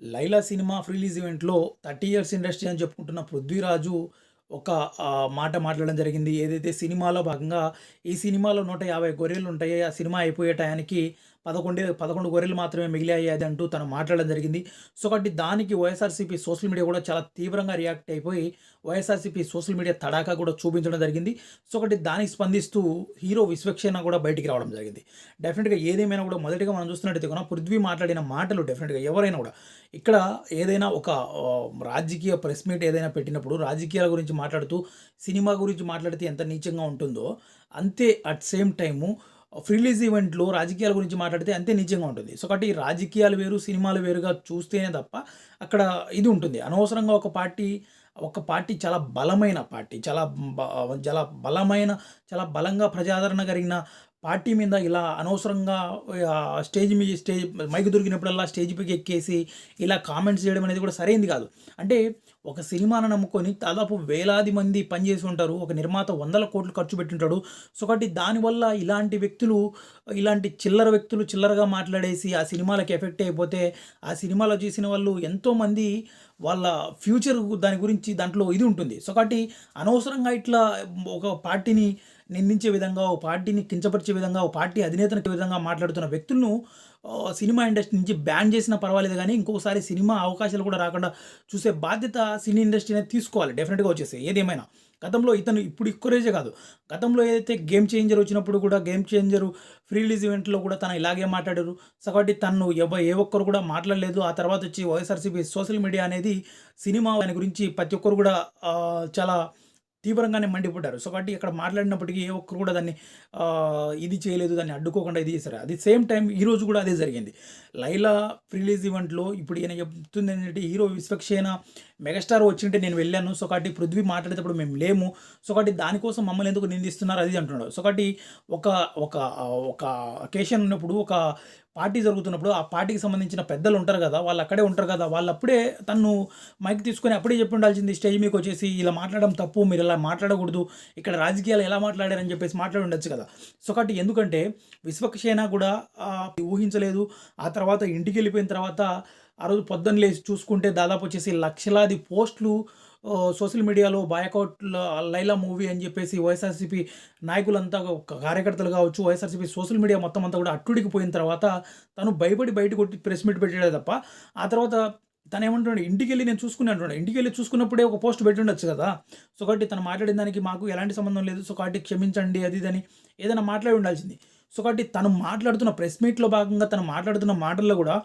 'Laila' cinema pre release ఈవెంట్‌లో 30 years industry అని చెప్పుకుంటున్న 'పృథ్వీరాజు' ఒక మాట మాట్లాడడం జరిగింది. ఏదైతే సినిమాలో భాగంగా ఈ సినిమాలో 150 గొర్రెలుంటాయి. ఆ సినిమా అయిపోయే టయానికి 11 గొర్రెలు మాత్రమే మిగిలాయి అది అంటూ తను మాట్లాడడం జరిగింది. సో, కాబట్టి దానికి వైఎస్ఆర్‌సీపీ సోషల్ మీడియా కూడా చాలా తీవ్రంగా రియాక్ట్ అయిపోయి వైఎస్ఆర్‌సీపీ సోషల్ మీడియా తడాఖా కూడా చూపించడం జరిగింది. సో, కాబట్టి దానికి స్పందిస్తూ హీరో విశ్వక్షేణ కూడా బయటికి రావడం జరిగింది. డెఫినిట్‌గా ఏదేమైనా కూడా మొదటిగా మనం చూస్తున్నట్టయితే కూడా 'పృథ్వీ' మాట్లాడిన మాటలు డెఫినిట్‌గా ఎవరైనా కూడా ఇక్కడ ఏదైనా ఒక రాజకీయ ప్రెస్ మీట్ ఏదైనా పెట్టినప్పుడు రాజకీయాల గురించి మాట్లాడుతూ, సినిమా గురించి మాట్లాడితే ఎంత నీచంగా ఉంటుందో, అంతే at same time pre release ఈవెంట్‌లో రాజకీయాల గురించి మాట్లాడితే అంతే నీచంగా ఉంటుంది. సో, కాబట్టి రాజకీయాలు వేరు, సినిమాలు వేరుగా చూస్తేనే తప్ప అక్కడ ఇది ఉంటుంది. అనవసరంగా ఒక పార్టీ చాలా బలమైన పార్టీ. చాలా బలమైన, చాలా బలంగా ప్రజాదరణ కలిగిన పార్టీ మీద ఇలా అనవసరంగా స్టేజ్ మైక్ దొరికినప్పుడల్లా స్టేజ్ పైకి ఎక్కేసి ఇలా కామెంట్స్ చేయడం అనేది కూడా సరైంది కాదు. అంటే ఒక సినిమాను నమ్ముకొని దాదాపు వేలాది మంది పనిచేసి ఉంటారు. ఒక నిర్మాత వందల కోట్లు ఖర్చు పెట్టుంటాడు. సో, కాబట్టి దానివల్ల ఇలాంటి చిల్లర వ్యక్తులు చిల్లరగా మాట్లాడేసి ఆ సినిమాలకి ఎఫెక్ట్ అయిపోతే, ఆ సినిమాలో చేసిన వాళ్ళు ఎంతోమంది వాళ్ళ ఫ్యూచర్ దాని గురించి దాంట్లో ఇది ఉంటుంది. సో, కాబట్టి అనవసరంగా ఇట్లా ఒక పార్టీని నిందించే విధంగా, ఓ పార్టీని కించపరిచే విధంగా, ఓ పార్టీ అధినేతను విధంగా మాట్లాడుతున్న వ్యక్తులను సినిమా ఇండస్ట్రీ నుంచి బ్యాన్ చేసినా పర్వాలేదు గానీ, ఇంకోసారి సినిమా అవకాశాలు కూడా రాకుండా చూసే బాధ్యత సినీ ఇండస్ట్రీ అనేది తీసుకోవాలి డెఫినిట్‌గా వచ్చేసి ఏదేమైనా. గతంలో ఇతను ఇప్పుడు ఒక్కరోజే కాదు. గతంలో ఏదైతే 'గేమ్ చేంజర్' వచ్చినప్పుడు కూడా 'గేమ్ చేంజర్' ప్రీ రిలీజ్ ఈవెంట్‌లో కూడా తను ఇలాగే మాట్లాడారు. సో, కాబట్టి తనను ఏ ఒక్కరు కూడా మాట్లాడలేదు. ఆ తర్వాత వచ్చి వైఎస్ఆర్‌సీపీ సోషల్ మీడియా అనేది సినిమా దాని గురించి ప్రతి ఒక్కరు కూడా చాలా తీవ్రంగానే మండిపడ్డారు. సో, కాబట్టి ఇక్కడ మాట్లాడినప్పటికీ ఏ ఒక్కరు కూడా దాన్ని ఇది చేయలేదు. దాన్ని అడ్డుకోకుండా ఇది చేశారు. అది సేమ్ టైమ్ ఈరోజు కూడా అదే జరిగింది. 'లైలా' ప్రీ రిలీజ్ ఈవెంట్‌లో ఇప్పుడు ఈయన చెప్తుందేంటంటే హీరో విశ్వక్షేణ మెగాస్టార్ వచ్చింటే నేను వెళ్ళాను. సో, కాబట్టి 'పృథ్వీ' మాట్లాడేటప్పుడు మేము లేము. సో, కాబట్టి దానికోసం మమ్మల్ని ఎందుకు నిందిస్తున్నారు అది ఇది అంటున్నాడు. సో, కాబట్టి ఒక ఒక ఒక అకేషన్ ఉన్నప్పుడు ఒక పార్టీ జరుగుతున్నప్పుడు ఆ పార్టీకి సంబంధించిన పెద్దలు ఉంటారు గదా! వాళ్ళు అక్కడే ఉంటారు కదా! వాళ్ళప్పుడే తన్ను మైక్ తీసుకొని అప్పుడే చెప్పి ఉండాల్సింది స్టేజ్ మీదకొచ్చేసి ఇలా మాట్లాడడం తప్పు. మీరిలా మాట్లాడకూడదు. ఇక్కడ రాజకీయాలు ఎలా మాట్లాడారని చెప్పేసి మాట్లాడి ఉండొచ్చు కదా! సో, కాబట్టి ఎందుకంటే విశ్వక్సేన కూడా ఊహించలేదు. ఆ తర్వాత ఇంటికెళ్ళిపోయిన తర్వాత ఆ రోజు పొద్దున్న లేసి చూసుకుంటే దాదాపు వచ్చేసి లక్షలాది పోస్టులు సోషల్ మీడియాలో బాయ్‌కౌట్ 'లైలా' మూవీ అని చెప్పేసి వైఎస్ఆర్‌సీపీ నాయకులంతా కార్యకర్తలు కావచ్చు, వైఎస్ఆర్‌సీపీ సోషల్ మీడియా మొత్తం అంతా కూడా అట్టుడికిపోయిన తర్వాత తను భయపడి బయటకొచ్చి ప్రెస్ మీట్ పెట్టాడే తప్ప, ఆ తర్వాత తనేమంటున్నాడు ఇంటికెళ్ళి నేను చూసుకున్నా అంటున్నాడు. ఇంటికెళ్ళి చూసుకున్నప్పుడే ఒక పోస్ట్ పెట్టుండొచ్చు కదా! సో, కాబట్టి తను మాట్లాడిన దానికి మాకు ఎలాంటి సంబంధం లేదు. సో, కాబట్టి క్షమించండి అది ఇది అని ఏదైనా మాట్లాడి ఉండాల్సింది. సో, కాబట్టి తను మాట్లాడుతున్న ప్రెస్ మీట్‌లో భాగంగా తను మాట్లాడుతున్న మాటల్లో కూడా